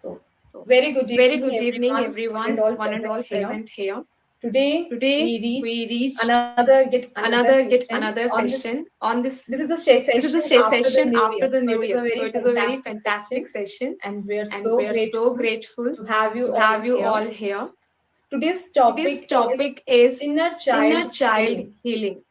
So, So, very good very evening, good evening, everyone, everyone, one and all here. present here. Today, Today, we we reached reached another session another on this. session on this. This is a This is the session after the session New after Year. the So, new it is a year. So, very it is a very fantastic fantastic session, session, and we are and so we are so grateful grateful to have you to all have you here. all here. Today's Today's topic is topic is inner child inner child healing. healing.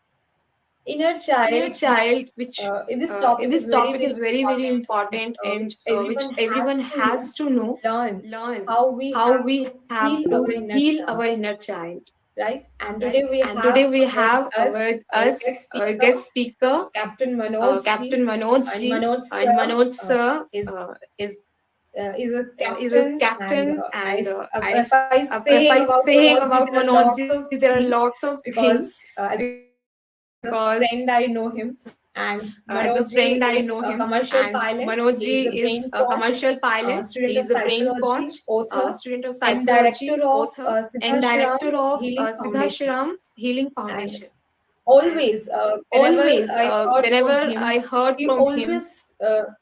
Inner Inner child, child, which this topic is this very, topic very is very, very important, important, and which which everyone has everyone to know, has to know, learn learn how we how have we to have heal to our inner heal child, our inner child, right? And right? today we And have today we with have us with our us guest a speaker, guest speaker, Captain Manoj ji. Captain Manoj And ji. Manoj And sir Manoj uh, sir is is a is a captain, and captain, and if I if say I about say Manoj ji, about there are Manoj lots ji, of there are things, lots of things, because as a friend I know him, because and as a Manoj ji friend I is know a him, commercial and pilot. Manoj He is ji a is brain a coach, commercial pilot. student He of is a brain coach, psychology, author, student of and director psychology, of author, and Siddhashram director of Healing Foundation. Siddhashram Healing And Foundation. And always, whenever always, I heard from whenever him, I heard he from him, always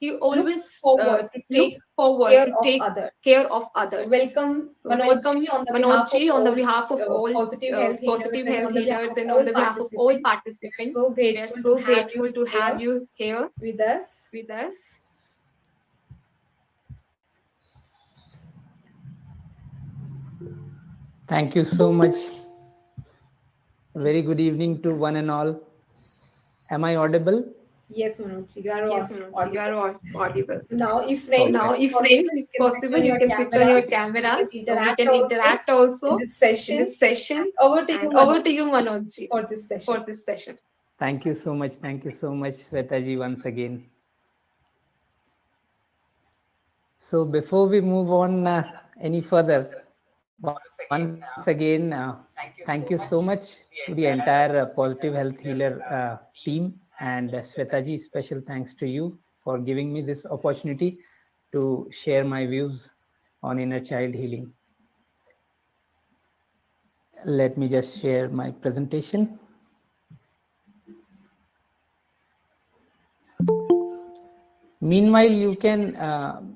he look always forward to look take forward care to of take others. care of So others. welcome, So Manoj welcome ji, on the Manoj behalf of ji on the all behalf of all positive health healers positive and health on the behalf healers of and on all the behalf of all participants. We are participants. so We are grateful to so have you grateful to have here you here with us. with us. Thank you so much. Very good evening to one and all. Am I audible? Yes, Manoj ji, you are Yes, Manoj ji, you audible. are audible. So now, if So friends, now, if if possible, friends, you if can switch possible, on you your can switch on your cameras. We can cameras so we interact can also interact in also this in session. this session. Over to you, And over Manoj, to you, Manoj ji, for this session. for this session. Thank you so much. Thank you so much, Shweta ji, once again. So before we move on any further, once again, thank you so much to the entire Positive Health Healer team, and Shweta ji, special thanks to you for giving me this opportunity to share my views on inner child healing. Let me just share my presentation. Meanwhile, you can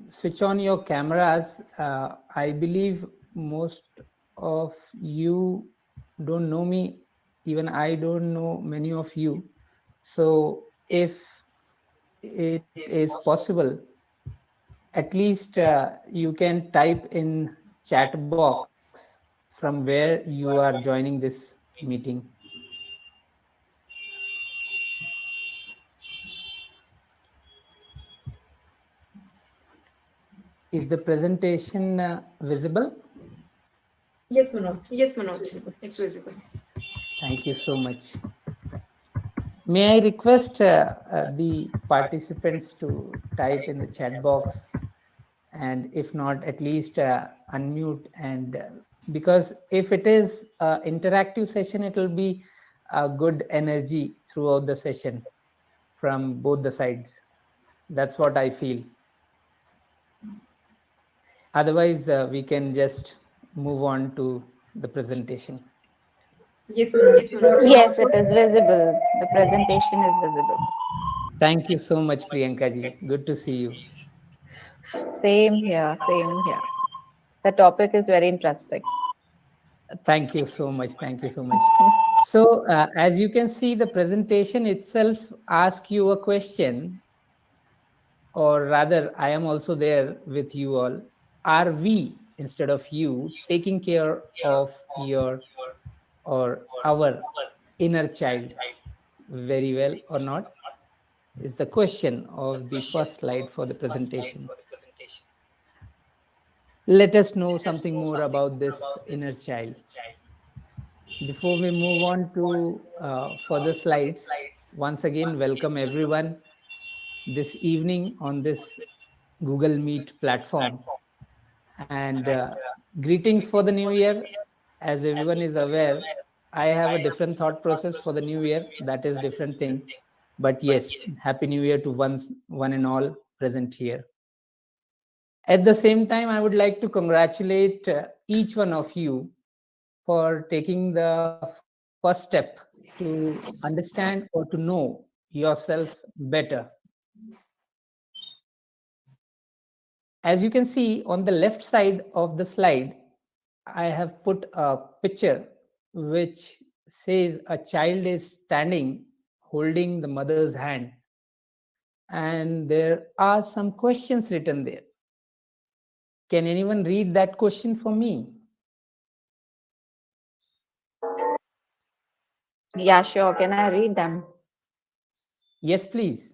switch on your cameras. I believe most of you don't know me. Even I don't know many of you. So if it is possible, at least you can type in chat box from where you are joining this meeting. Is the presentation visible? Yes, Manoj. Yes, It's Manoj, visible. it's visible. Thank you so much. May I request the participants to type in the chat box, and if not, at least unmute, and because if it is an interactive session, it will be a good energy throughout the session from both the sides. That's what I feel. Otherwise, we can just move on to the presentation. Yes, Manoj. Yes, You Manoj. got You lots Yes, of. it is visible. The presentation is visible. Thank you so much, Priyanka ji. Good to see you. Same here, same here. The topic is very interesting. Thank you so much. Thank you so much. So, as you can see, the presentation itself asks you a question, or rather, I am also there with you all. Are we, instead of you, taking care of your or our inner child very well or not? Is the question of the first slide for the presentation. Let us know something more about this inner child. Before we move on to further slides, once again, welcome everyone this evening on this Google Meet platform. And greetings for the new year. As everyone is aware, I have a different thought process for the new year. That is different thing. But yes, Happy New Year to one and all present here. At the same time, I would like to congratulate each one of you for taking the first step to understand or to know yourself better. As you can see on the left side of the slide, I have put a picture which says a child is standing holding the mother's hand, and there are some questions written there. Can anyone read that question for me? Yeah, sure. Can I read them? Yes, please.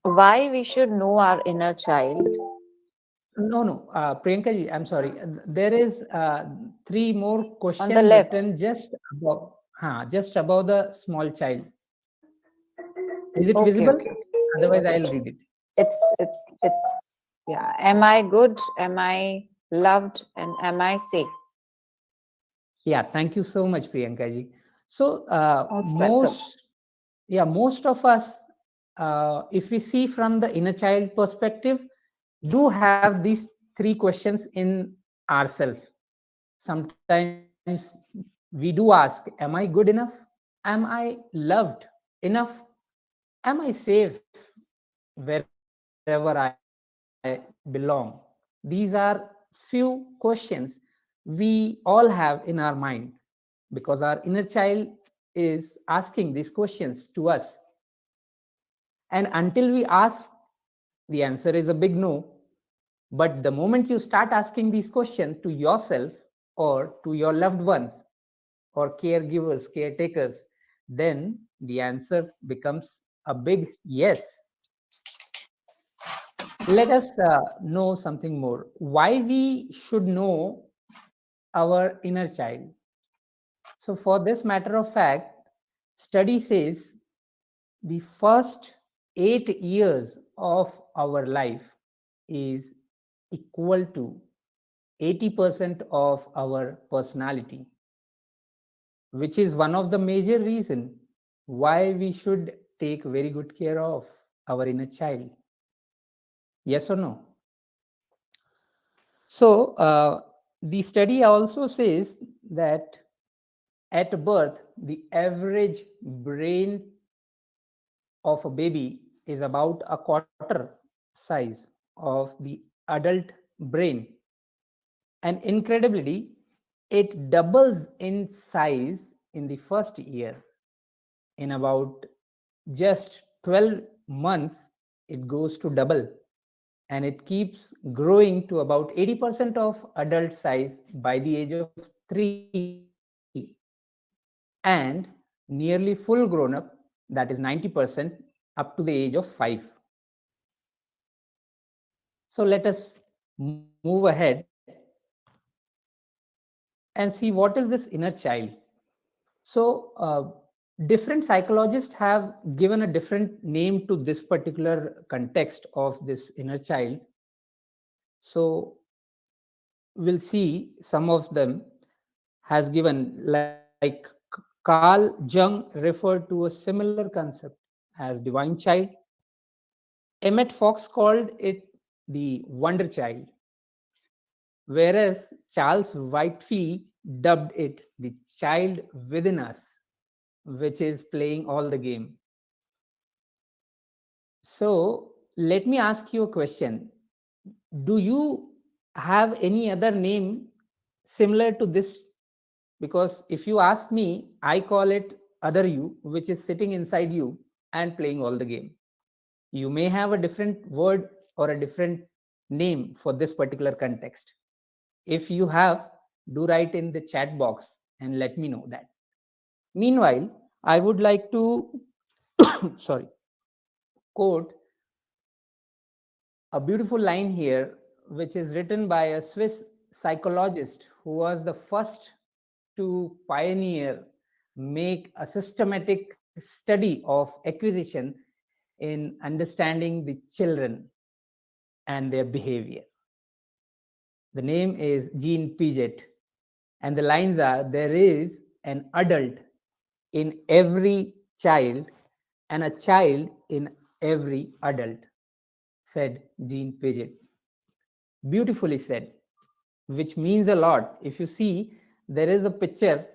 Why we should know our inner child? No, no, Priyanka ji, I'm sorry. There is three more On the question left. written just above the small child. Is it Okay, visible? okay, okay. Otherwise, Got it. I'll read it. It's yeah. Am I good? Am I loved? And am I safe? Yeah, thank you so much, Priyanka ji. So, Most welcome. most of us, if we see from the inner child perspective, do have these three questions in ourselves. Sometimes we do ask, am I good enough? Am I loved enough? Am I safe wherever I belong? These are few questions we all have in our mind, because our inner child is asking these questions to us. And until we ask, the answer is a big no. But the moment you start asking these questions to yourself or to your loved ones or caregivers, caretakers, then the answer becomes a big yes. Let us know something more. Why we should know our inner child? So, for this matter of fact, study says the first 8 years of our life is equal to 80% of our personality, which is one of the major reason why we should take very good care of our inner child. Yes or no? So, the study also says that at birth, the average brain of a baby is about a quarter size of the adult brain. And incredibly, it doubles in size in the first year. In about just 12 months, it goes to double, and it keeps growing to about 80% of adult size by the age of 3, and nearly full grown up, that is 90%, up to the age of 5. So let us move ahead and see what is this inner child. So, different psychologists have given a different name to this particular context of this inner child. So, we'll see some of them has given, like Carl Jung referred to a similar concept as divine child. Emmett Fox called it the wonder child, whereas Charles Whitefield dubbed it the child within us, which is playing all the game. So let me ask you a question. Do you have any other name similar to this? Because if you ask me, I call it other you, which is sitting inside you and playing all the game. You may have a different word or a different name for this particular context. If you have, do write in the chat box and let me know that. Meanwhile, I would like to sorry, quote a beautiful line here, which is written by a Swiss psychologist who was the first to pioneer, make a systematic study of acquisition in understanding the children and their behavior. The name is Jean Piaget, and the lines are: there is an adult in every child and a child in every adult, said Jean Piaget. Beautifully said, which means a lot. If you see, there is a picture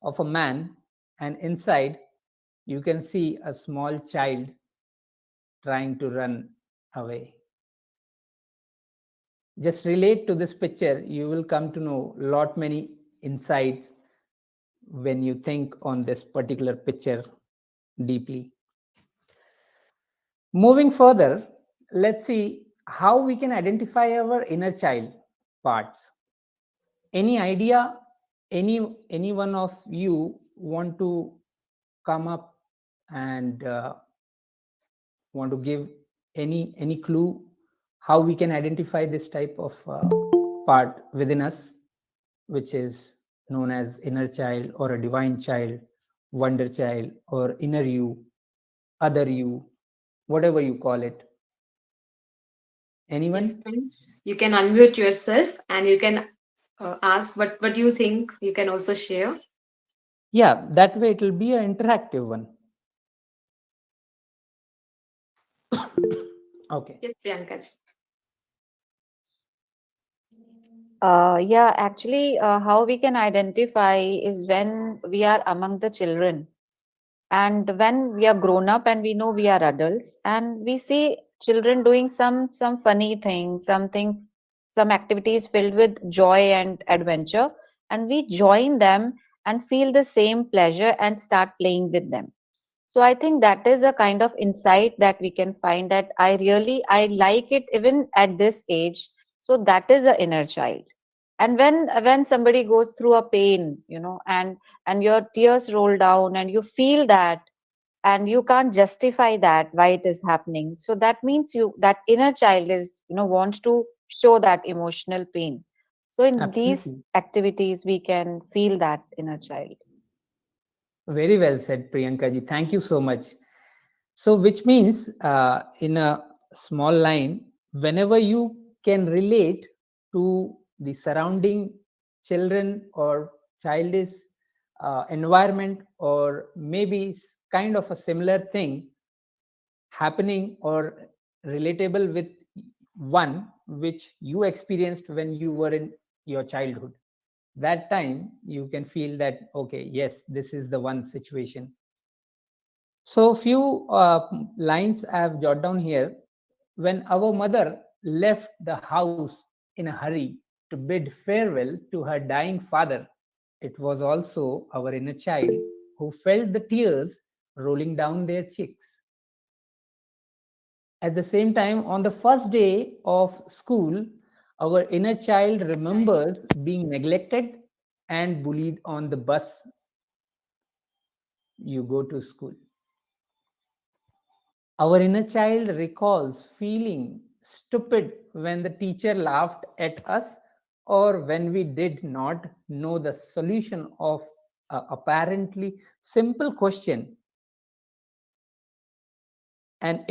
of a man, and inside you can see a small child trying to run. away. Just relate to this picture, you will come to know lot many insights when you think on this particular picture deeply. Moving further, let's see how we can identify our inner child parts. Any idea, any one of you want to come up and want to give any clue how we can identify this type of part within us, which is known as inner child or a divine child, wonder child, or inner you, other you, whatever you call it. Yes, Anyone? friends. You can unmute yourself and you can ask what you think. You can also share. Yeah, that way it will be an interactive one. Okay. Yes, Priyanka. Yeah, actually, how we can identify is when we are among the children, and when we are grown up and we know we are adults, and we see children doing some funny things, some activities filled with joy and adventure, and we join them and feel the same pleasure and start playing with them. So I think that is a kind of insight that we can find, that I like it even at this age. So that is the inner child. And when somebody goes through a pain, and your tears roll down and you feel that, and you can't justify that why it is happening, so that means you that inner child is, wants to show that emotional pain. So in these Absolutely. activities we can feel that inner child. Very well said, Priyanka ji. Thank you so much. So, which means in a small line, whenever you can relate to the surrounding children or childish environment, or maybe kind of a similar thing happening or relatable with one which you experienced when you were in your childhood, that time you can feel that, okay, yes, this is the one situation. So few lines I have jotted down here. When our mother left the house in a hurry to bid farewell to her dying father, it was also our inner child who felt the tears rolling down their cheeks. At the same time, on the first day of school, our inner child remembers being neglected and bullied on the bus you go to school. Our inner child recalls feeling stupid when the teacher laughed at us, or when we did not know the solution of a apparently simple question. And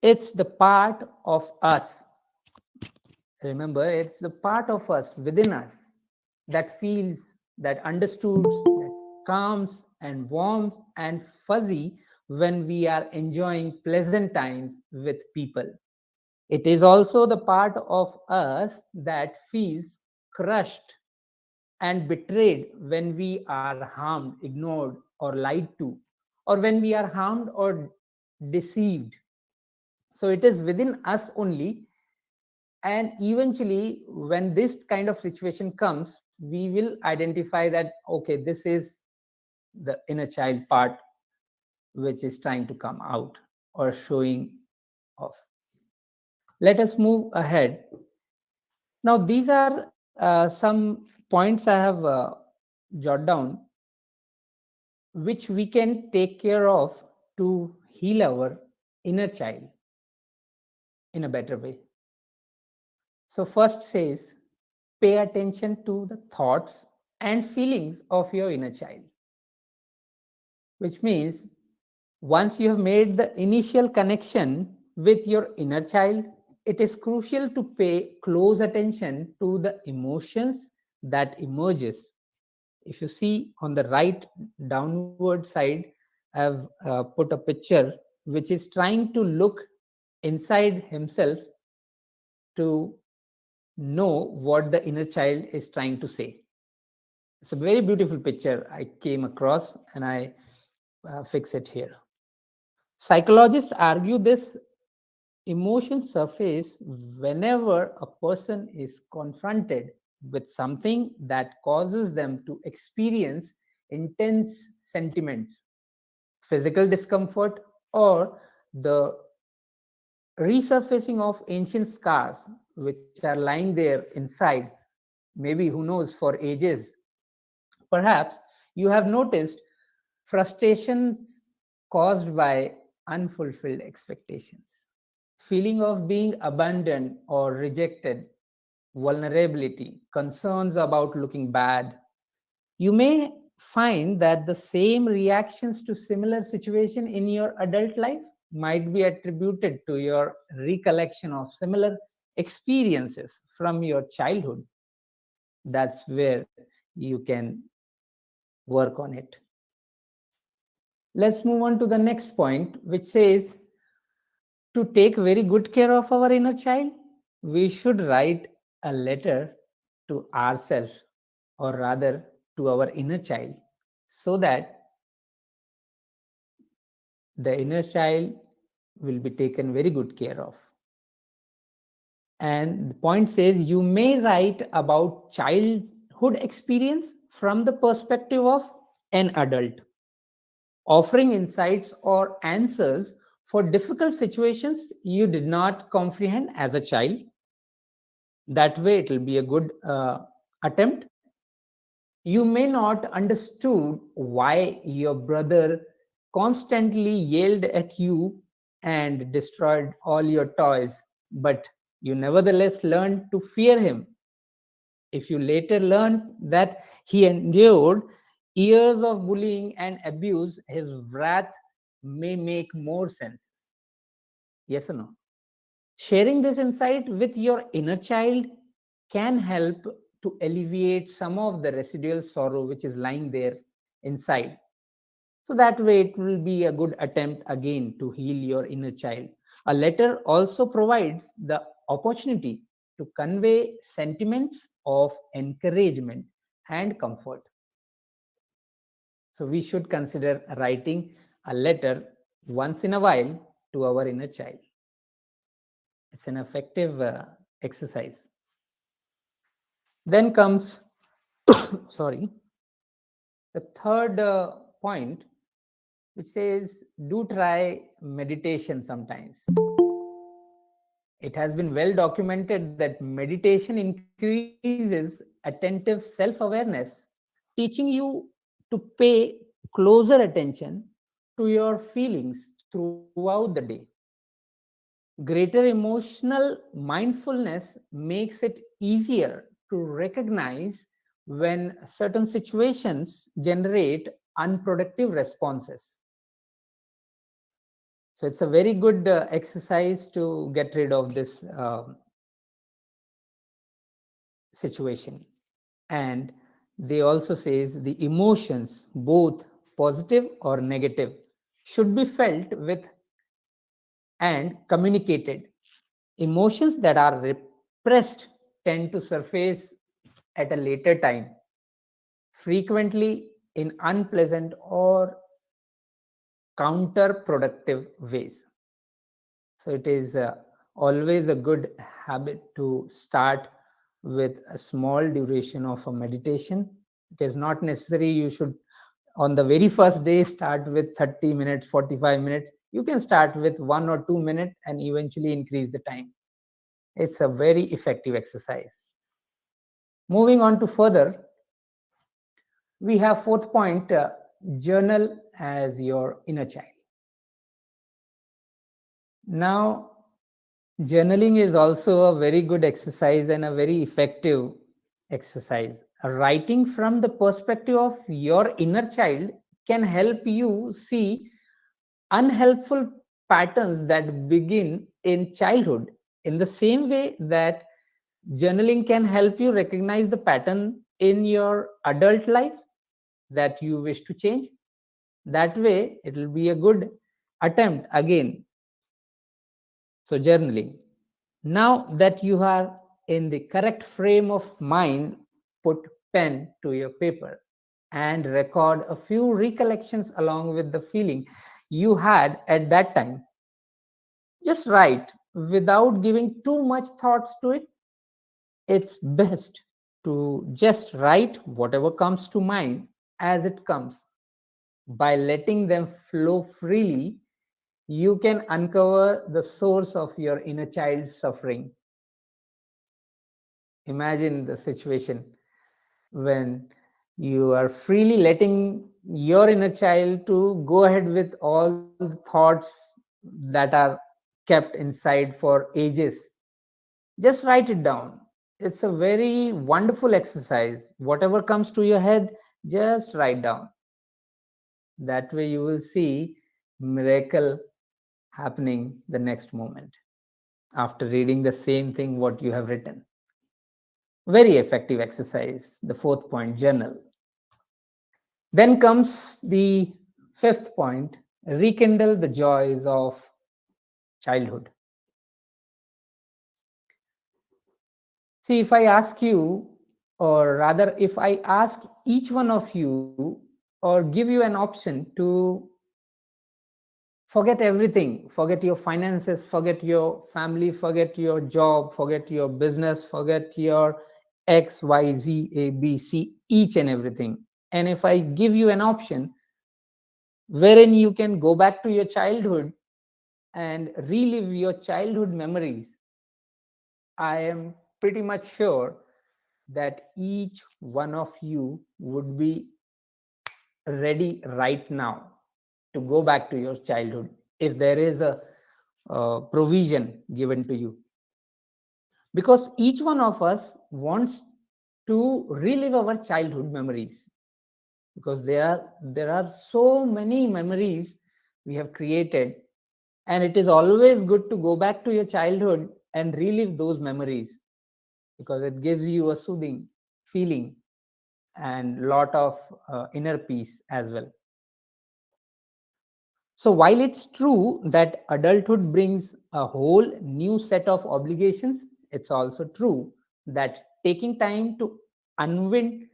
it's the part of us. Remember, it's the part of us within us that feels, that understood, that calms and warms and fuzzy when we are enjoying pleasant times with people. It is also the part of us that feels crushed and betrayed when we are harmed, ignored, or lied to, or when we are harmed or deceived. So it is within us only. And eventually, when this kind of situation comes, we will identify that, okay, this is the inner child part which is trying to come out or showing off. Let us move ahead. Now, these are some points I have jotted down, which we can take care of to heal our inner child in a better way. So, first says, pay attention to the thoughts and feelings of your inner child, which means once you have made the initial connection with your inner child, it is crucial to pay close attention to the emotions that emerges. If you see on the right downward side, I've put a picture which is trying to look inside himself to know what the inner child is trying to say. It's a very beautiful picture I came across, and I fix it here. Psychologists argue this Emotions surface whenever a person is confronted with something that causes them to experience intense sentiments, physical discomfort, or the resurfacing of ancient scars which are lying there inside, maybe who knows, for ages. Perhaps you have noticed frustrations caused by unfulfilled expectations, feeling of being abandoned or rejected, vulnerability, concerns about looking bad. You may find that the same reactions to similar situation in your adult life might be attributed to your recollection of similar experiences from your childhood. That's where you can work on it. Let's move on to the next point, which says to take very good care of our inner child, we should write a letter to ourselves, or rather to our inner child, so that the inner child will be taken very good care of. And the point says you may write about childhood experience from the perspective of an adult, offering insights or answers for difficult situations you did not comprehend as a child. That way it will be a good attempt. You may not understood why your brother constantly yelled at you and destroyed all your toys, but you nevertheless learned to fear him. If you later learned that he endured years of bullying and abuse, his wrath may make more sense. Yes or no? Sharing this insight with your inner child can help to alleviate some of the residual sorrow which is lying there inside. So that way, it will be a good attempt again to heal your inner child. A letter also provides the opportunity to convey sentiments of encouragement and comfort. So we should consider writing a letter once in a while to our inner child. It's an effective exercise. Then comes, sorry, the third point, which says do try meditation sometimes. It has been well documented that meditation increases attentive self awareness, teaching you to pay closer attention to your feelings throughout the day. Greater emotional mindfulness makes it easier to recognize when certain situations generate unproductive responses. So it's a very good exercise to get rid of this situation. And they also says the emotions, both positive or negative, should be felt with and communicated. Emotions that are repressed tend to surface at a later time, frequently in unpleasant or counterproductive ways. So it is always a good habit to start with a small duration of a meditation. It is not necessary you should on the very first day start with 30 minutes, 45 minutes. You can start with 1 or 2 minutes and eventually increase the time. It's a very effective exercise. Moving on to further, we have fourth point, journal as your inner child. Now, journaling is also a very good exercise and a very effective exercise. Writing from the perspective of your inner child can help you see unhelpful patterns that begin in childhood, in the same way that journaling can help you recognize the pattern in your adult life that you wish to change. That way, it will be a good attempt again. So, journaling. Now that you are in the correct frame of mind, put pen to your paper and record a few recollections along with the feeling you had at that time. Just write without giving too much thoughts to it, it's best to just write whatever comes to mind as it comes. By letting them flow freely, you can uncover the source of your inner child's suffering. Imagine the situation when you are freely letting your inner child to go ahead with all the thoughts that are kept inside for ages. Just write it down. It's a very wonderful exercise. Whatever comes to your head, just write down. That way you will see miracle happening the next moment after reading the same thing what you have written. Very effective exercise. The fourth point, journal. Then comes the fifth point, rekindle the joys of childhood. See, if I ask you, or rather, if I ask each one of you, or give you an option to forget everything, forget your finances, forget your family, forget your job, forget your business, forget your X, Y, Z, A, B, C, each and everything. And if I give you an option wherein you can go back to your childhood and relive your childhood memories, I am pretty much sure that each one of you would be ready right now to go back to your childhood if there is a provision given to you. Because each one of us wants to relive our childhood memories, because there are so many memories we have created, and it is always good to go back to your childhood and relive those memories, because it gives you a soothing feeling and lot of inner peace as well. So while it's true that adulthood brings a whole new set of obligations, it's also true that taking time to unwind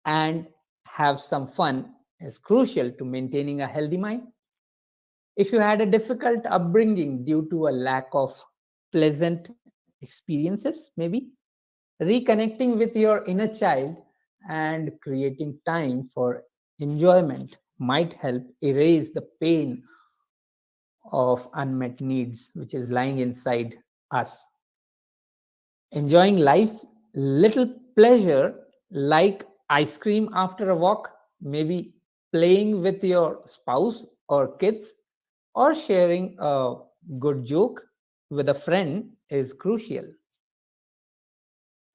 and have some fun is crucial to maintaining a healthy mind. If you had a difficult upbringing due to a lack of pleasant experiences, maybe reconnecting with your inner child and creating time for enjoyment might help erase the pain of unmet needs which is lying inside us. Enjoying life's little pleasure, like ice cream after a walk, maybe playing with your spouse or kids, or sharing a good joke with a friend is crucial.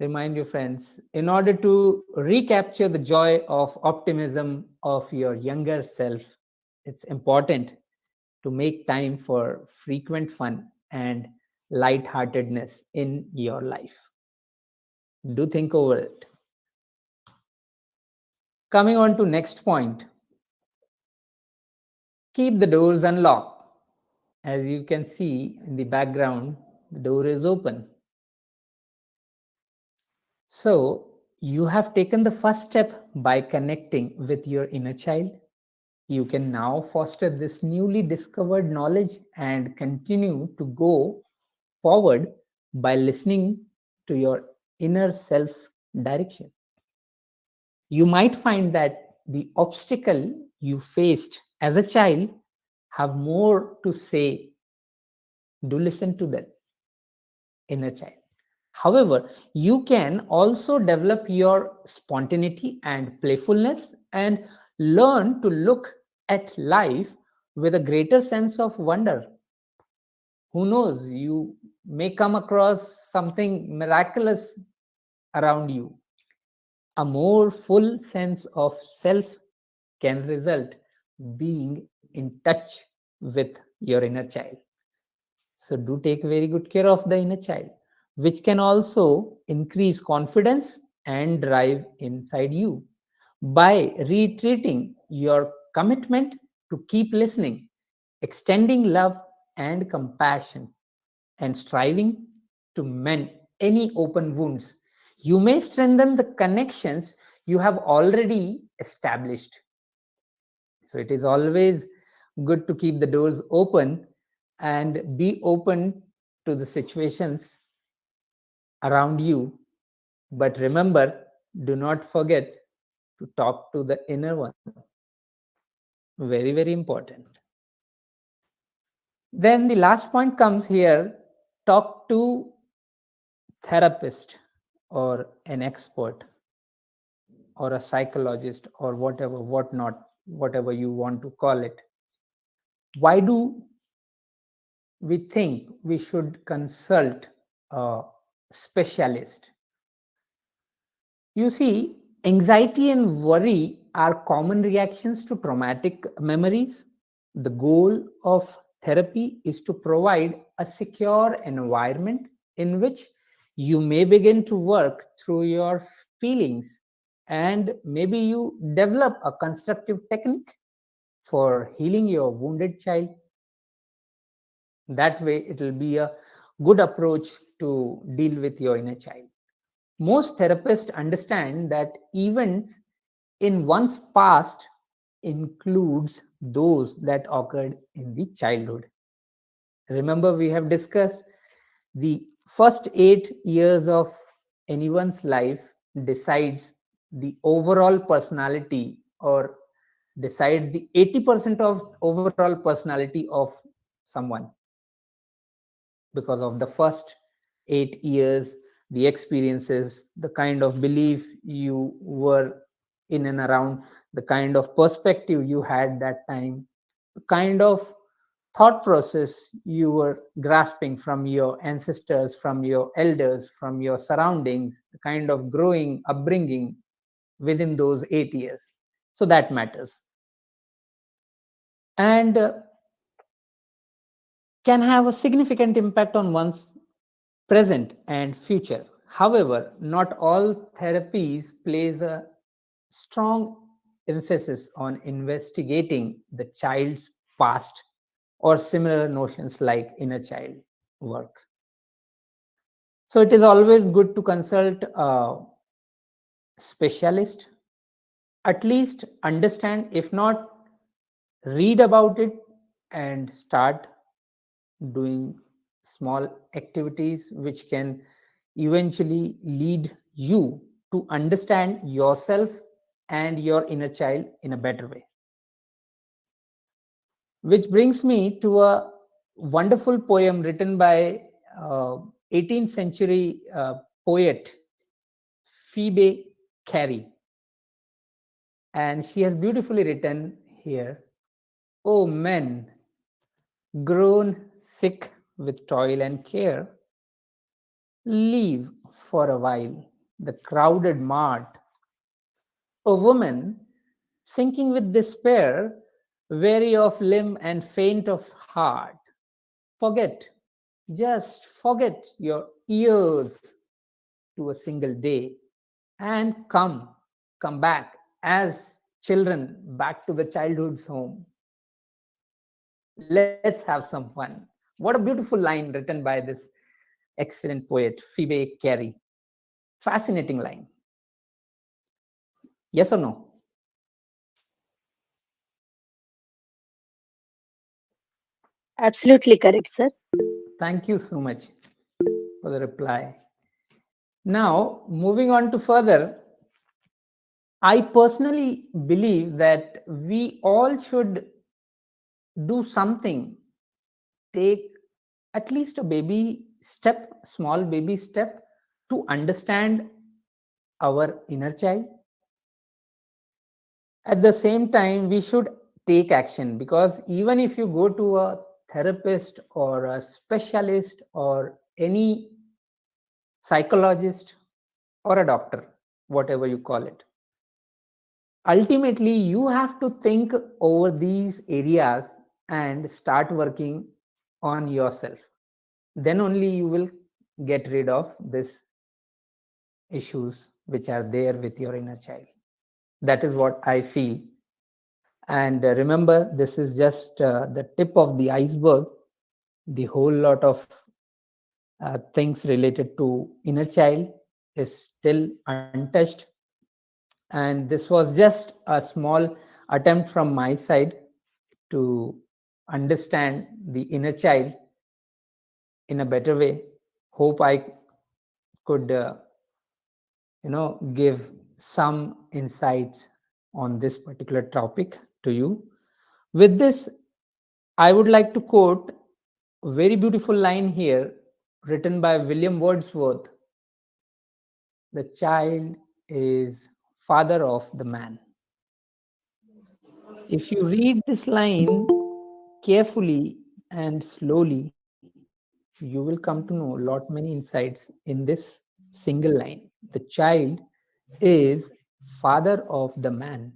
Remind your friends, in order to recapture the joy of optimism of your younger self, it's important to make time for frequent fun and lightheartedness in your life. Do think over it. Coming on to next point, keep the doors unlocked. As you can see in the background, the door is open. So you have taken the first step by connecting with your inner child. You can now foster this newly discovered knowledge and continue to go forward by listening to your inner self direction. You might find that the obstacle you faced as a child have more to say. Do listen to that inner child. However, you can also develop your spontaneity and playfulness and learn to look at life with a greater sense of wonder. Who knows, you may come across something miraculous around you. A more full sense of self can result being in touch with your inner child. So do take very good care of the inner child, which can also increase confidence and drive inside you by reiterating your commitment to keep listening, extending love and compassion, and striving to mend any open wounds. You may strengthen the connections you have already established. So it is always good to keep the doors open and be open to the situations around you. But remember, do not forget to talk to the inner one. Very, very important. Then the last point comes here, talk to therapist or an expert or a psychologist or whatever, whatnot, whatever you want to call it. Why do we think we should consult a specialist? You see, anxiety and worry are common reactions to traumatic memories. The goal of therapy is to provide a secure environment in which you may begin to work through your feelings, and maybe you develop a constructive technique for healing your wounded child. That way, it will be a good approach to deal with your inner child. Most therapists understand that events in one's past includes those that occurred in the childhood. Remember, we have discussed the first 8 years of anyone's life decides the overall personality, or decides the 80% of overall personality of someone, because of the first 8 years, the experiences, the kind of belief you were in and around, the kind of perspective you had that time, the kind of thought process you were grasping from your ancestors, from your elders, from your surroundings, the kind of growing upbringing within those 8 years. So that matters. And can have a significant impact on one's present and future. However, not all therapies plays a strong emphasis on investigating the child's past or similar notions like inner child work. So it is always good to consult a specialist, at least understand, if not read about it, and start doing small activities which can eventually lead you to understand yourself and your inner child in a better way. Which brings me to a wonderful poem written by 18th century poet Phoebe Cary. And she has beautifully written here, "O men, grown sick with toil and care, leave for a while the crowded mart. A woman, sinking with despair, weary of limb and faint of heart, forget, just forget your years to a single day, and come back as children back to the childhood's home. Let's have some fun." What a beautiful line written by this excellent poet, Phoebe Cary. Fascinating line. Yes or no? Absolutely correct, sir. Thank you so much for the reply. Now, moving on to further, I personally believe that we all should do something, take at least a baby step, small baby step, to understand our inner child. At the same time, we should take action, because even if you go to a therapist or a specialist or any psychologist or a doctor, whatever you call it, ultimately you have to think over these areas and start working on yourself. Then only you will get rid of these issues which are there with your inner child. That is what I feel. And remember, this is just the tip of the iceberg. The whole lot of things related to inner child is still untouched. And this was just a small attempt from my side to understand the inner child in a better way. Hope I could give some insights on this particular topic to you. With this, I would like to quote a very beautiful line here, written by William Wordsworth: "The child is father of the man." If you read this line carefully and slowly, you will come to know a lot many insights in this single line. The child is father of the man.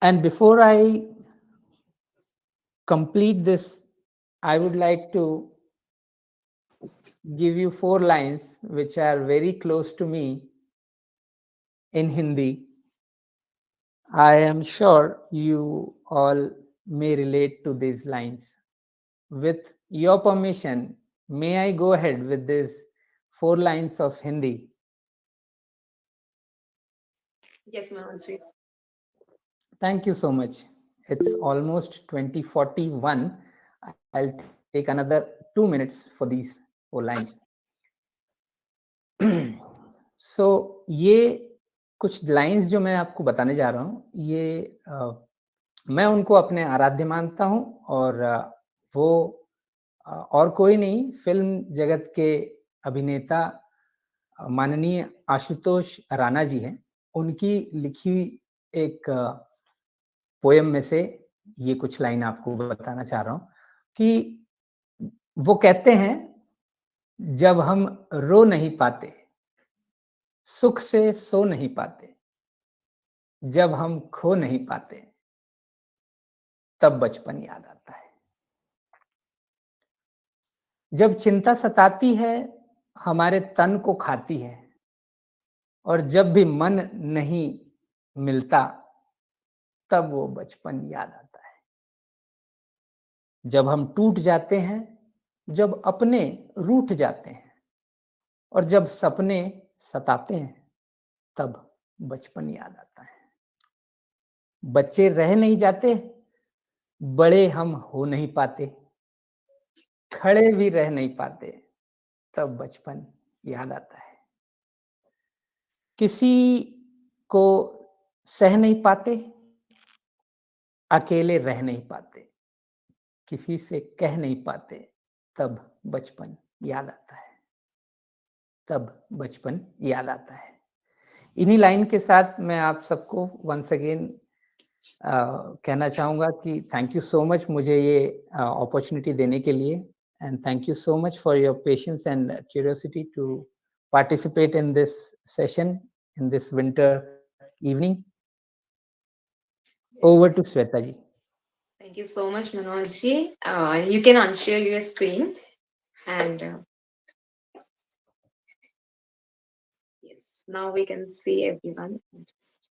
And before I complete this, I would like to give you four lines which are very close to me in Hindi. I am sure you all may relate to these lines. With your permission, may I go ahead with these four lines of Hindi? Yes, Manoj. Thank you so much. It's almost 2041. I'll take another 2 minutes for these four lines. सो ये कुछ lines जो मैं आपको बताने जा रहा हूँ, ये मैं उनको अपने आराध्य मानता हूँ, और वो और कोई नहीं, फिल्म जगत के अभिनेता माननीय आशुतोष राणा जी हैं। उनकी लिखी एक पोएम में से ये कुछ लाइन आपको बताना चाह रहा हूँ कि वो कहते हैं, जब हम रो नहीं पाते, सुख से सो नहीं पाते, जब हम खो नहीं पाते, तब बचपन याद आता है। जब चिंता सताती है, हमारे तन को खाती है, और जब भी मन नहीं मिलता, तब वो बचपन याद आता है। जब हम टूट जाते हैं, जब अपने रूठ जाते हैं, और जब सपने सताते हैं, तब बचपन याद आता है। बच्चे रह नहीं जाते, बड़े हम हो नहीं पाते, खड़े भी रह नहीं पाते, तब बचपन याद आता है। किसी को सह नहीं पाते, अकेले रह नहीं पाते, किसी से कह नहीं पाते, तब बचपन याद आता है, तब बचपन याद आता है। इन्हीं लाइन के साथ मैं आप सबको वंस अगेन कहना चाहूँगा कि थैंक यू सो मच मुझे ये अपॉर्चुनिटी देने के लिए, and thank you so much for your patience and curiosity to participate in this session in this winter evening. Over to Shweta ji. Thank you so much, Manoj ji. You can unshare your screen, and yes, now we can see everyone. I'm just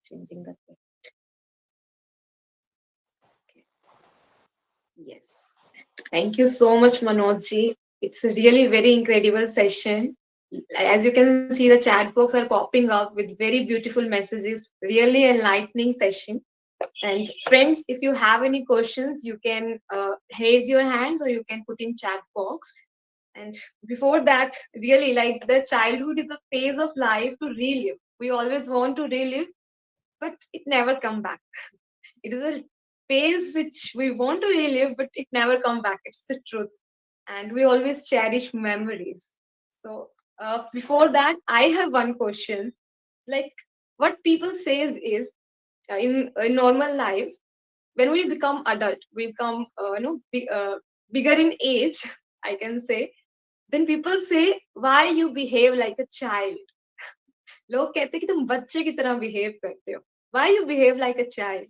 changing the picture. Okay. Yes. Thank you so much, Manoj ji. It's a really very incredible session. As you can see, the chat box are popping up with very beautiful messages. Really enlightening session. And friends, if you have any questions, you can raise your hands or you can put in chat box. And before that, really, like, the childhood is a phase of life to relive. We always want to relive, but it never come back. It is a phase which we want to relive, but it never come back. It's the truth. And we always cherish memories. So before that, I have one question. Like, what people says is, in normal lives, when we become adult, we become bigger in age, I can say, then people say, why you behave like a child. लोग कहते हैं कि तुम बच्चे की तरह behave करते हो. Why you behave like a child?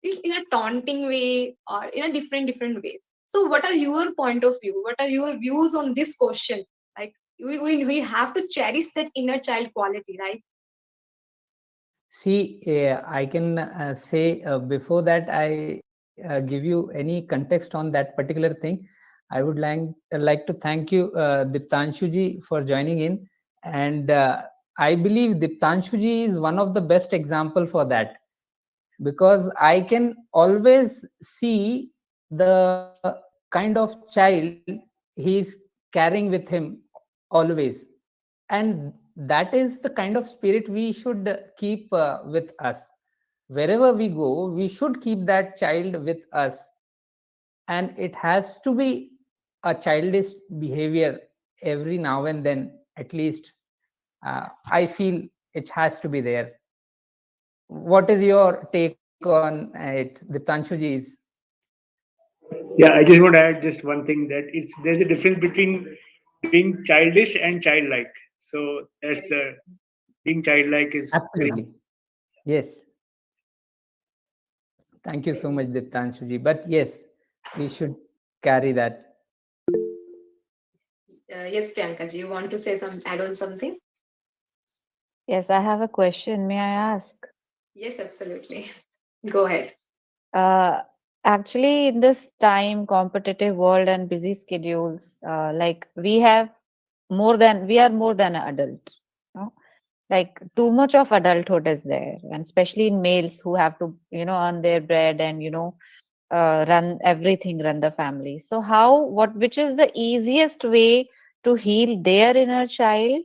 In a taunting way or in a different ways. So what are your point of view? What are your views on this question? Like, we have to cherish that inner child quality, right? See, I can say before that I give you any context on that particular thing, I would like to thank you, Diptanshu ji, for joining in. And I believe Diptanshu ji is one of the best example for that, because I can always see the kind of child he's carrying with him always. And that is the kind of spirit we should keep with us. Wherever we go, we should keep that child with us. And it has to be a childish behavior every now and then, at least. I feel it has to be there. What is your take on it, the Tanshuji's? Yeah, I just want to add just one thing, that it's there's a difference between being childish and childlike. So that's Very the being childlike is very. Absolutely. Yes. Thank you so much, Diptanshuji. But yes, we should carry that. Yes, Priyanka, do you want to say some add on something? Yes, I have a question. May I ask? Yes, absolutely. Go ahead. Uh, Actually, in this time, competitive world and busy schedules, like we are more than an adult. No? Like too much of adulthood is there, and especially in males who have to, earn their bread and, run everything, run the family. So which is the easiest way to heal their inner child,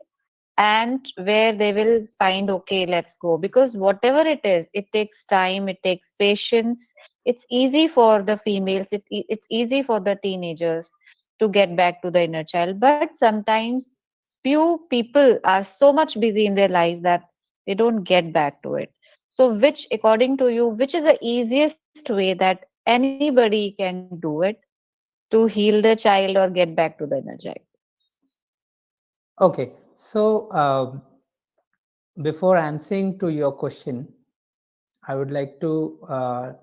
and where they will find, okay, let's go, because whatever it is, it takes time, it takes patience. It's easy for the females, it's easy for the teenagers to get back to the inner child, but sometimes few people are so much busy in their life that they don't get back to it. So which, according to you, which is the easiest way that anybody can do it to heal the child or get back to the inner child? Okay. So, before answering to your question, I would like to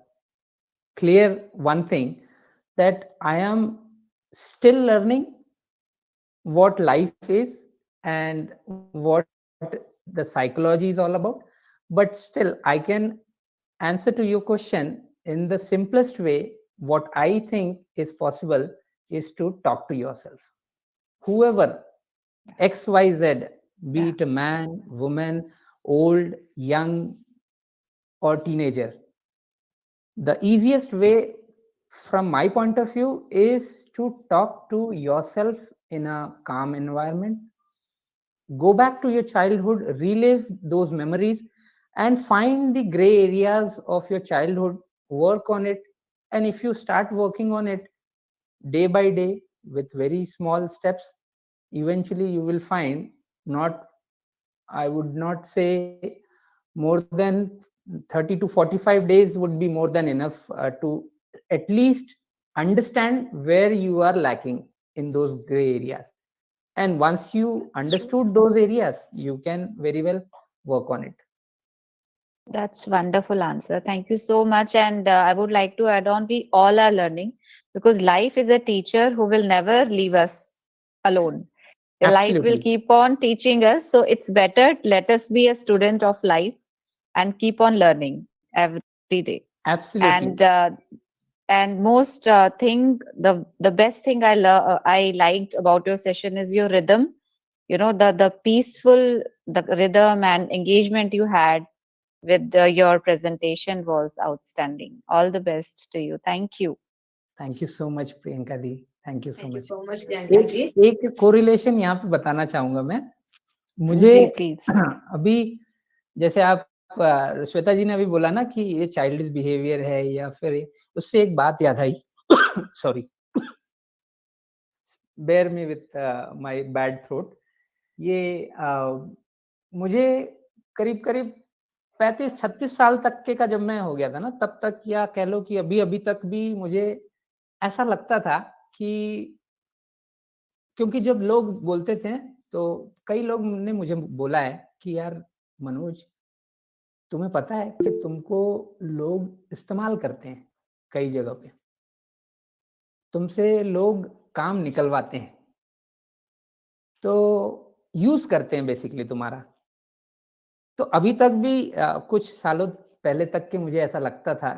clear one thing, that I am still learning what life is and what the psychology is all about. But still, I can answer to your question in the simplest way. What I think is possible is to talk to yourself. Whoever, XYZ, be Yeah. it a man, woman, old, young, or teenager, the easiest way, from my point of view, is to talk to yourself in a calm environment. Go back to your childhood, relive those memories, and find the gray areas of your childhood, work on it. And if you start working on it day by day with very small steps, eventually you will find, not, I would not say more than 30 to 45 days would be more than enough to at least understand where you are lacking in those gray areas. And once you That's true. understood those areas, you can very well work on it. That's wonderful answer. Thank you so much. And I would like to add on, we all are learning, because life is a teacher who will never leave us alone. Life will Absolutely. keep on teaching us. So it's better, let us be a student of life and keep on learning every day. And Absolutely. most thing, the best thing I liked about your session is your rhythm. The peaceful, the rhythm and engagement you had with your presentation was outstanding. All the best to you. Thank you. Thank you so much Priyanka the, thank you so Thank you much. so much, Priyanka ji. एक एक correlation यहाँ पे बताना चाहूंगा मैं. मुझे जी, please. अभी, जैसे आप श्वेता जी ने अभी बोला ना कि ये चाइल्डिश बिहेवियर है, या फिर उससे एक बात याद आई. Sorry, bear me with my bad throat. ये मुझे करीब करीब 35-36 साल तक के का जब मैं हो गया था ना, तब तक, या कह लो कि अभी अभी तक भी मुझे ऐसा लगता था कि, क्योंकि जब लोग बोलते थे, तो कई लोग ने मुझे बोला है कि यार मनोज, तुम्हें पता है कि तुमको लोग इस्तेमाल करते हैं कई जगह पे, तुमसे लोग काम निकलवाते हैं, तो यूज करते हैं बेसिकली तुम्हारा. तो अभी तक भी कुछ सालों पहले तक के मुझे ऐसा लगता था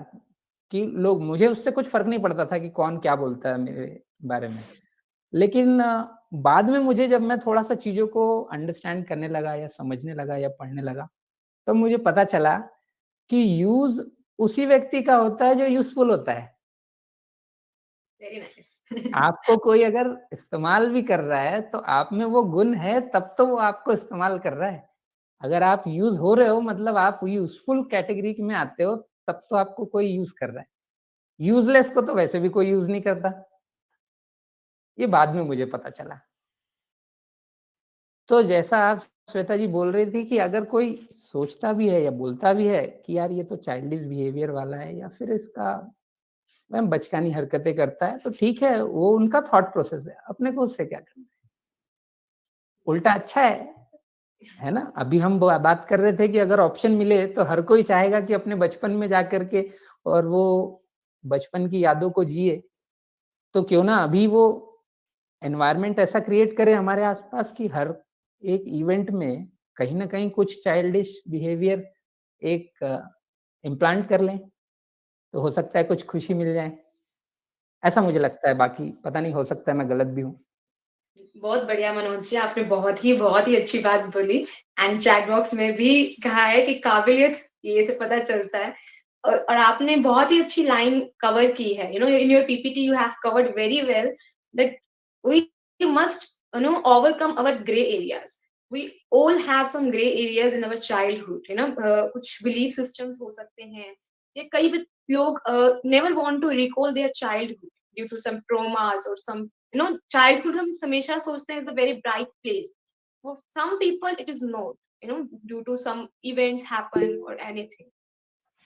कि लोग, मुझे उससे कुछ फर्क नहीं पड़ता था कि कौन क्या बोलता है मेरे बारे में. लेकिन बाद में मुझे, जब मैं थोड़ा सा चीजों को अंडरस्टैंड करने लगा, या समझने लगा, या पढ़ने लगा, तब मुझे पता चला कि यूज उसी व्यक्ति का होता है जो यूजफुल होता है. Very nice. आपको कोई अगर इस्तेमाल भी कर रहा है तो आप में वो गुण है, तब तो वो आपको इस्तेमाल कर रहा है। अगर आप यूज हो रहे हो मतलब आप यूजफुल कैटेगरी में आते हो, तब तो आपको कोई यूज कर रहा है। यूजलेस को तो वैसे भी कोई यूज नहीं करता। ये बाद में मुझे पता चला। तो जैसा आप श्वेता जी बोल रही थी कि अगर कोई सोचता भी है या बोलता भी है कि यार ये तो चाइल्डिश बिहेवियर वाला है या फिर इसका मैम बचकानी हरकतें करता है, तो ठीक है, वो उनका थॉट प्रोसेस है, अपने को उससे क्या करना है। उल्टा अच्छा है ना? अभी हम बात कर रहे थे कि अगर ऑप्शन मिले तो हर कोई चाहेगा कि अपने बचपन में जाकर के और वो बचपन की यादों को जिए। तो क्यों ना अभी वो एनवायरनमेंट ऐसा क्रिएट करे हमारे आसपास कि हर एक इवेंट में कहीं ना कहीं कुछ चाइल्डिश बिहेवियर एक इम्प्लांट कर लें, तो हो सकता है कुछ खुशी मिल जाए। ऐसा मुझे लगता है, बाकी पता नहीं, हो सकता है मैं गलत भी हूँ। बहुत बढ़िया मनोज जी, आपने बहुत ही अच्छी बात बोली। एंड चैट बॉक्स में भी कहा है कि काबिलियत ये से पता चलता है। और आपने बहुत ही अच्छी लाइन कवर की है। In your PPT you have covered very well that we must overcome our grey areas. We all have some grey areas in our childhood. कुछ बिलीफ सिस्टम्स हो सकते हैं, या कई लोग never want to recall their childhood due to some traumas और some childhood हम हमेशा सोचते हैं is a very bright place. For some people it is not, due to some events happen or anything.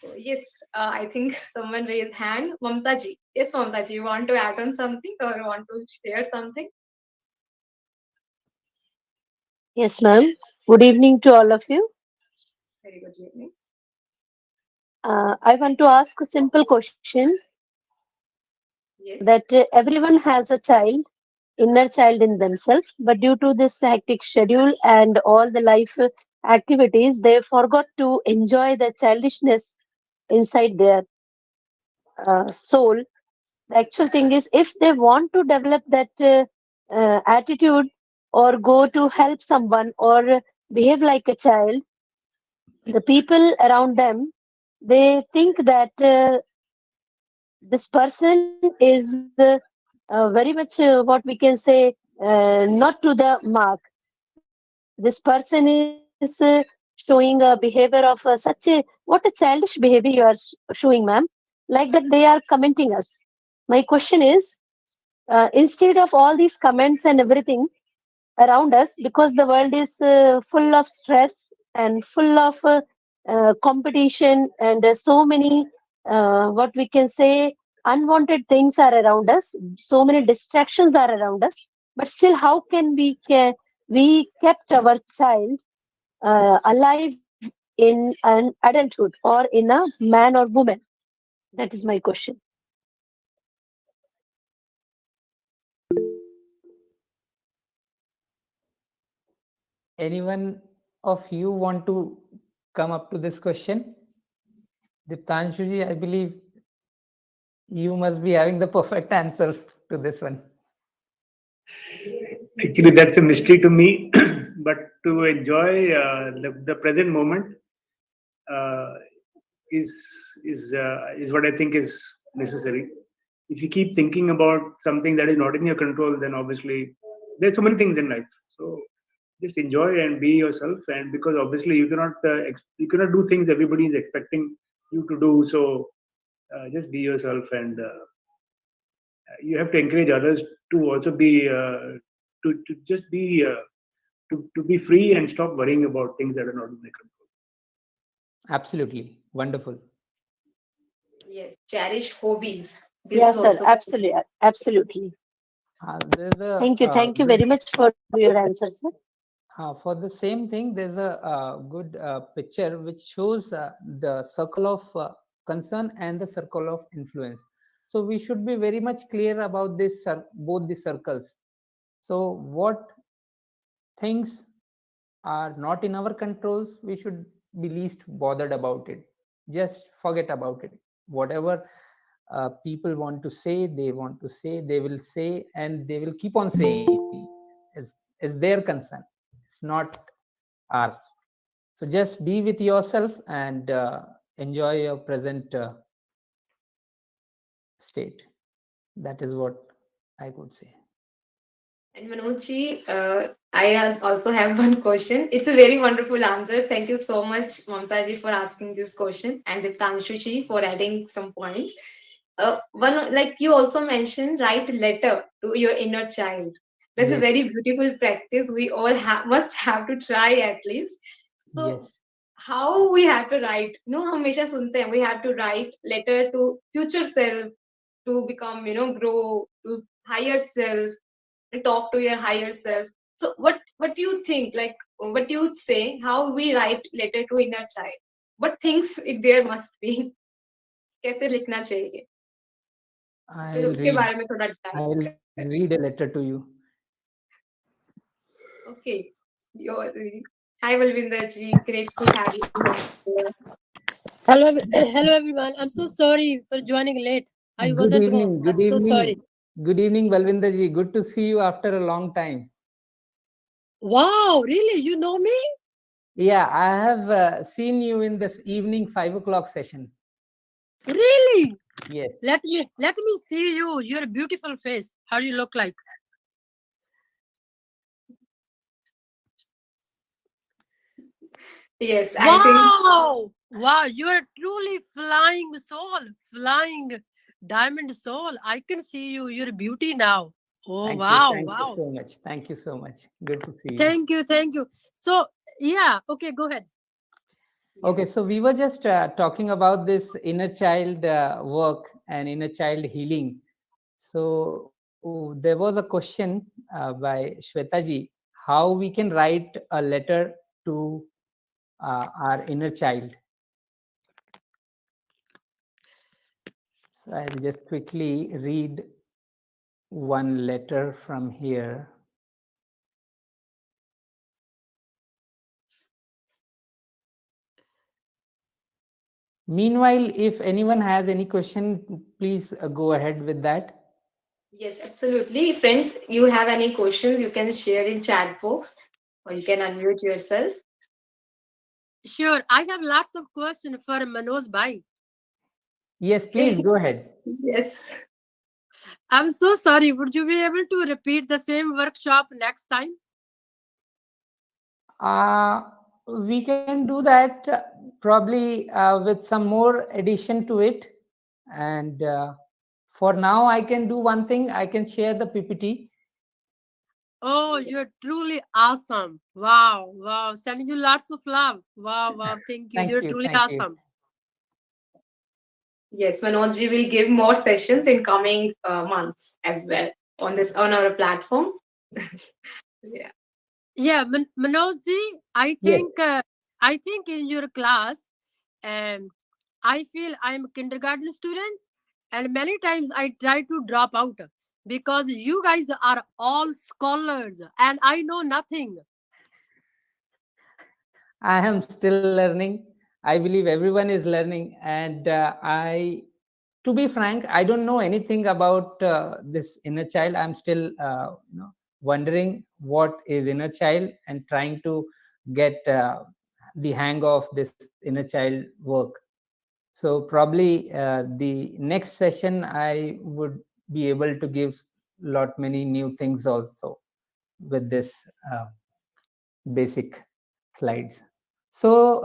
So yes, I think someone raised hand. Mamta ji. Yes, Mamta ji, you want to add on something or want to share something? Yes, ma'am. Good evening to all of you. Very good evening. I want to ask a simple question Yes. that everyone has a child, inner child in themselves, but due to this hectic schedule and all the life activities, they forgot to enjoy the childishness inside their soul. The actual thing is, if they want to develop that attitude or go to help someone or behave like a child, the people around them, they think that this person is very much what we can say not to the mark. This person is showing a behavior of such a what a childish behavior you are showing, ma'am, like that they are commenting us. My question is, instead of all these comments and everything around us, because the world is full of stress and full of competition, and so many what we can say unwanted things are around us, so many distractions are around us, but still how can we kept our child alive in an adulthood or in a man or woman? That is my question. Anyone of you want to come up to this question? Diptanshu ji, I believe you must be having the perfect answer to this one. Actually, that's a mystery to me. But to enjoy the present moment uh, is is what I think is necessary. If you keep thinking about something that is not in your control, then obviously there's so many things in life. So just enjoy and be yourself. And because obviously you cannot do things everybody is expecting you to do. So just be yourself, and you have to encourage others to also be to just be to be free and stop worrying about things that are not in their control. Absolutely. Wonderful. Yes. Cherish hobbies. This Yeah, is sir, also absolutely. There's a Thank you good, very much for your answer, sir. for the same thing, there's a good picture which shows the circle of concern and the circle of influence. So we should be very much clear about this, both the circles. So what things are not in our controls, we should be least bothered about it. Just forget about it. Whatever people want to say, they will say, and they will keep on saying. Is their concern. It's not ours. So just be with yourself and enjoy your present state. That is what I could say. And Manojji, also have one question. It's a very wonderful answer. Thank you so much, Mamtaji, for asking this question, and Diptanshuji for adding some points. One, like you also mentioned, write letter to your inner child. That's a Yes, very beautiful practice. We all must have to try at least. So, yes, how we have to write? No, हमेशा सुनते हैं. We have to write letter to future self to become, grow to higher self and talk to your higher self. So what do you think? Like what do you say? How we write letter to inner child? What things it there must be? कैसे लिखना चाहिए? उसके I'll उसके read. बारे में थोड़ा detail I'll करें. read a letter to you. Okay, you're hi Balvinder ji, grateful having you here. Hello, hello everyone. I'm so sorry for joining late. I Good wasn't home. evening. Good I'm so sorry. evening. Good evening, Balvinder ji. Good to see you after a long time. Wow, really? You know me? Yeah, I have seen you in the evening 5 o'clock session. Really? Yes. Let me see you. You're a beautiful face. How do you look like? Yes, I think Wow! Wow, you're a truly flying soul. Flying diamond soul. I can see you. You're a beauty now. Oh Thank you. wow, Thank you wow. so much. Thank you so much. Good to see you. Thank you, thank you. So yeah, okay, go ahead. Okay, so we were just talking about this inner child work and inner child healing. So there was a question by Shweta ji, how we can write a letter to our inner child. So I'll just quickly read one letter from here. Meanwhile, if anyone has any question, please go ahead with that. yes, absolutely. Friends, you have any questions, you can share in chat box or you can unmute yourself. Sure, I have lots of questions for Manoj Bhai. Yes, please go ahead. Yes. I'm so sorry. Would you be able to repeat the same workshop next time? Uh, we can do that probably with some more addition to it. And for now, I can do one thing. I can share the PPT. Oh, you're truly awesome. Wow, wow. Sending you lots of love. Wow, wow. Thank you. Thank You're you. truly Thank you. awesome. Yes, Manojji will give more sessions in coming months as well on our platform. Yeah. Yeah, Manojji, Yes. I think in your class, um, I feel I'm a kindergarten student, and many times I try to drop out because you guys are all scholars and I know nothing. I am still learning. I believe everyone is learning. And to be frank, I don't know anything about this inner child. I'm still, wondering what is inner child and trying to get the hang of this inner child work. So probably the next session I would be able to give lot many new things also with this basic slides. So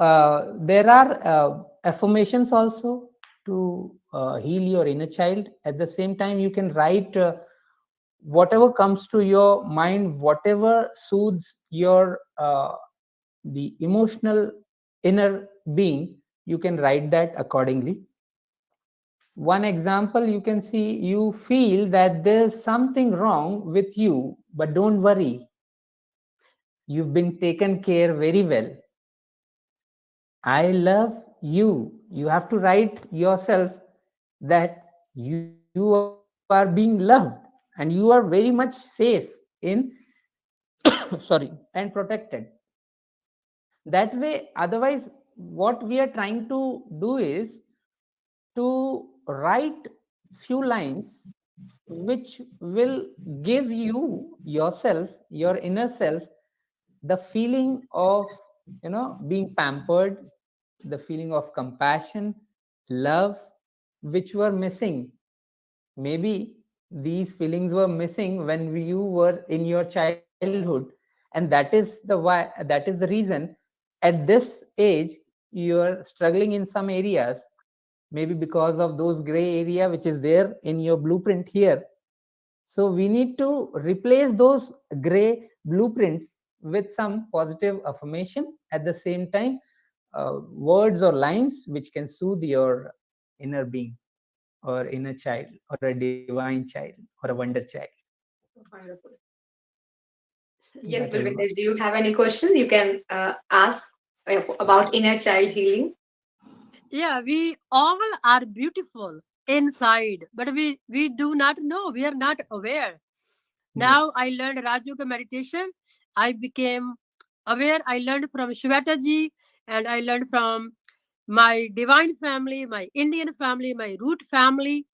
there are affirmations also to heal your inner child. At the same time, you can write whatever comes to your mind, whatever soothes your the emotional inner being. You can write that accordingly. One example, you can see, you feel that there's something wrong with you, but don't worry, you've been taken care very well. I love you. You have to write yourself that you are being loved and you are very much safe in sorry, and protected. That way, otherwise, what we are trying to do is to write few lines which will give you yourself, your inner self, the feeling of being pampered, the feeling of compassion, love, which were missing. Maybe these feelings were missing when you were in your childhood, and that is the reason at this age you're struggling in some areas, maybe because of those gray area which is there in your blueprint here. So we need to replace those gray blueprints with some positive affirmation, at the same time words or lines which can soothe your inner being or inner child or a divine child or a wonder child. Wonderful. Yes, That is what. Balvinder, do you have any questions you can ask about inner child healing? Yeah, we all are beautiful inside, but we do not know. We are not aware. Now Yes. I learned Rajoga meditation. I became aware. I learned from Shweta ji, and I learned from my divine family, my Indian family, my root family,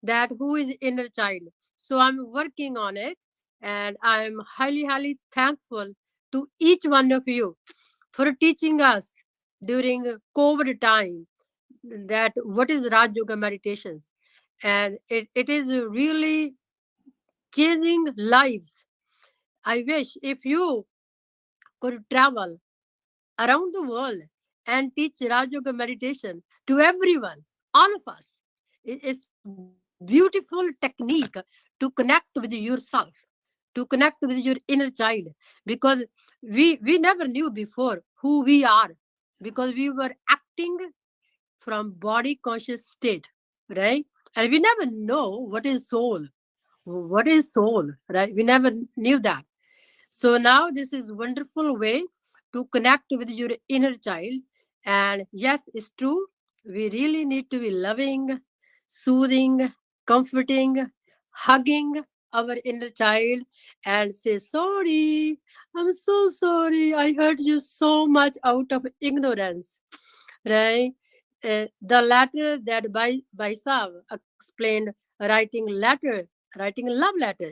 that who is inner child. So I'm working on it, and I'm highly, highly thankful to each one of you for teaching us during COVID time that what is Raj Yoga meditations. And it is really changing lives. I wish if you could travel around the world and teach Raj Yoga meditation to everyone, all of us. It's beautiful technique to connect with yourself, to connect with your inner child, because we never knew before who we are, because we were acting from body conscious state, right? And we never know what is soul, right? We never knew that. So now this is wonderful way to connect with your inner child. And yes, it's true. We really need to be loving, soothing, comforting, hugging our inner child and say, sorry, I'm so sorry. I hurt you so much out of ignorance. Right? The letter that Baisav explained, writing love letter.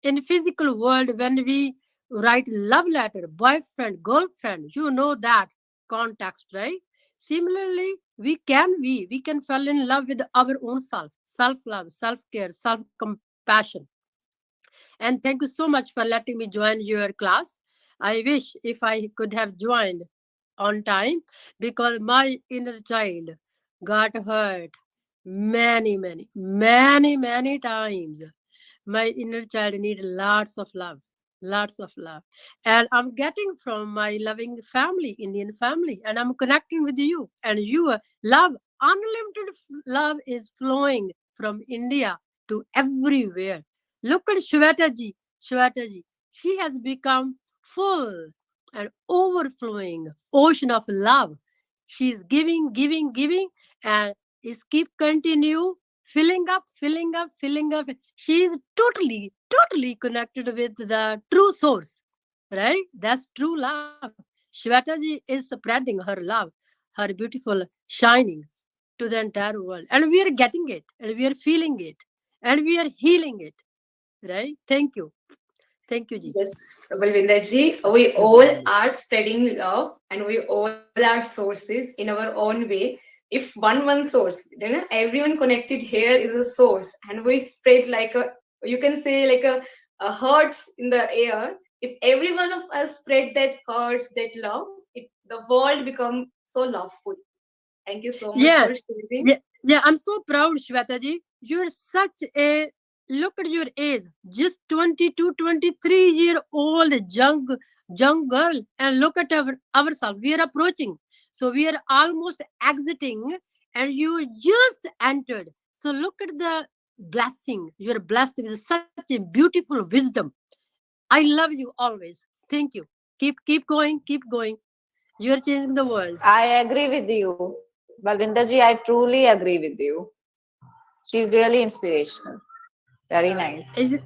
In physical world, when we write love letter, boyfriend, girlfriend, that context, right? Similarly, we can fall in love with our own self love, self care, self compassion. And thank you so much for letting me join your class. I wish if I could have joined on time, because my inner child got hurt many times. My inner child need lots of love, and I'm getting from my loving family, Indian family, and I'm connecting with you, and you love, unlimited love is flowing from India to everywhere. Look at Shweta ji, she has become full and overflowing ocean of love. She's giving, and is keep continue filling up. She is totally connected with the true source, right? That's true love. Shwetaji is spreading her love, her beautiful shining to the entire world. And we are getting it, and we are feeling it, and we are healing it, right? Thank you. Thank you, Ji. Yes, Balvinderji, we all are spreading love and we all are sources in our own way. If one source, everyone connected here is a source, and we spread like a, you can say like a hearts in the air. If every one of us spread that hearts, that love, the world become so loveful. Thank you so much Yeah, for sharing. yeah. I'm so proud, Shweta ji. You're such a, look at your age, just 22, 23-year old young girl, and look at ourselves. We are approaching, so we are almost exiting, and you just entered. So look at the blessing. You're blessed with such a beautiful wisdom. I love you always. Thank you. Keep going. You're changing the world. I agree with you. Balvinder ji, I truly agree with you. She's really inspirational. Very nice. Is it?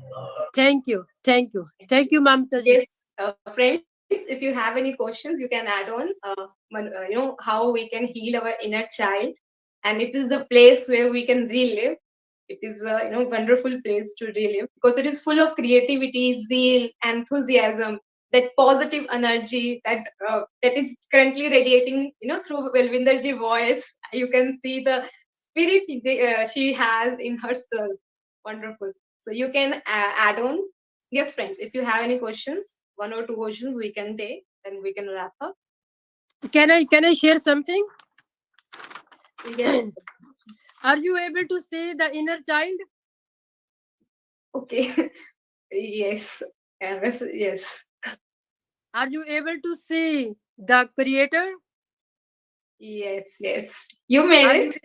Thank you, Mamta ji. Yes, friends, if you have any questions, you can add on. How we can heal our inner child, and it is the place where we can relive. It is a wonderful place to relive because it is full of creativity, zeal, enthusiasm, that positive energy that is currently radiating. Through Velvinderji voice, you can see the spirit she has in herself. Wonderful. So you can add on. Yes, friends, if you have any questions, one or two questions we can take, then we can wrap up. Can I share something? Yes. Are you able to see the inner child? Okay. Yes. Yes. Are you able to see the creator? Yes. Yes. You made Are you it.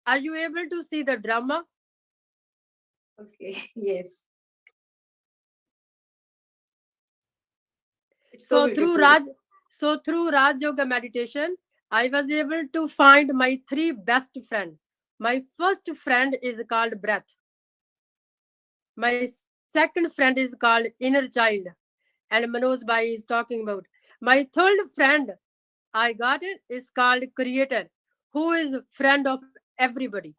are you able to see the drama? Okay. Yes. It's so So through beautiful. Raj so through Raj Yoga meditation, I was able to find my three best friends. My first friend is called breath. My second friend is called inner child. And Manoj Bhai is talking about. My third friend I got it is called creator, who is friend of everybody.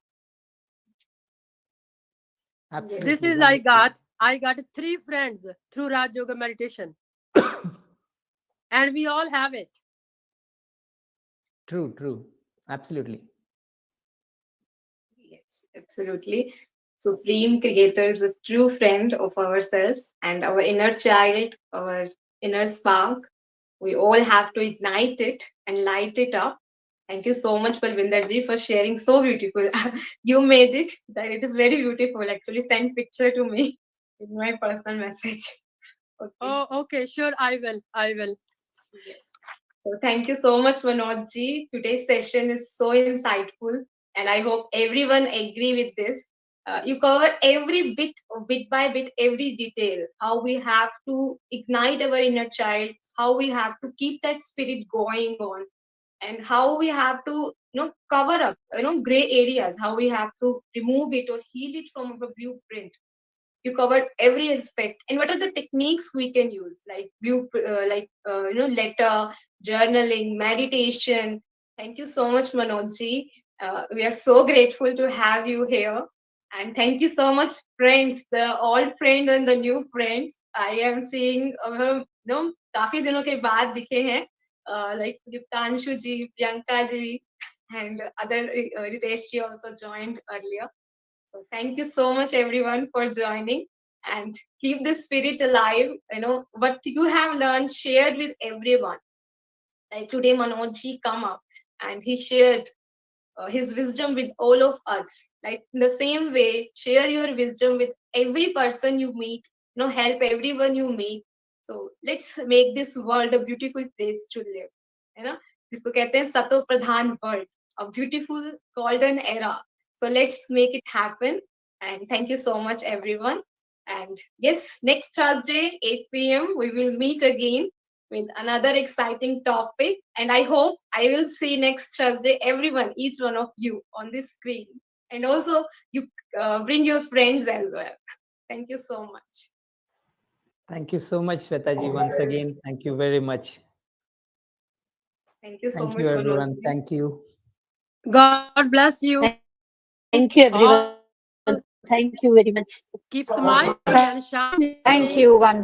Yes. This Absolutely is wonderful. I got three friends through Raj Yoga meditation, and we all have it. True, true. Absolutely. Yes, absolutely. Supreme Creator is a true friend of ourselves and our inner child, our inner spark. We all have to ignite it and light it up. Thank you so much, Palvinderji, for sharing so beautiful. You made it. That it is very beautiful. Actually, send picture to me in my personal message. Okay. Oh, okay, sure, I will. I will. Yes. So thank you so much, Manojji. Today's session is so insightful, and I hope everyone agree with this. You covered every bit by bit, every detail. How we have to ignite our inner child, how we have to keep that spirit going on, and how we have to, cover up, gray areas. How we have to remove it or heal it from our blueprint. You covered every aspect, and what are the techniques we can use, like letter, journaling, meditation. Thank you so much, Manojji. We are so grateful to have you here, and thank you so much, friends, the old friends and the new friends. I am seeing काफी दिनों के बाद दिखे हैं, like Diptanshu ji, Priyanka ji, and other Ritesh ji also joined earlier. So thank you so much everyone for joining, and keep the spirit alive. What you have learned, shared with everyone. Like today, Manojji come up and he shared his wisdom with all of us. Like in the same way, share your wisdom with every person you meet. Help everyone you meet. So let's make this world a beautiful place to live. है ना? जिसको कहते हैं सतो प्रधान world, a beautiful golden era. So let's make it happen. And thank you so much, everyone. And yes, next Thursday, 8 p.m., we will meet again with another exciting topic. And I hope I will see next Thursday everyone, each one of you on this screen. And also, you bring your friends as well. Thank you so much. Thank you so much, Shweta ji, once again. Thank you very much. Thank you so Thank much, you, everyone. Manojji. Thank you. God bless you Thank you, all. everyone. Thank you very much. Keep smiling and shining. Thank you. Wonderful.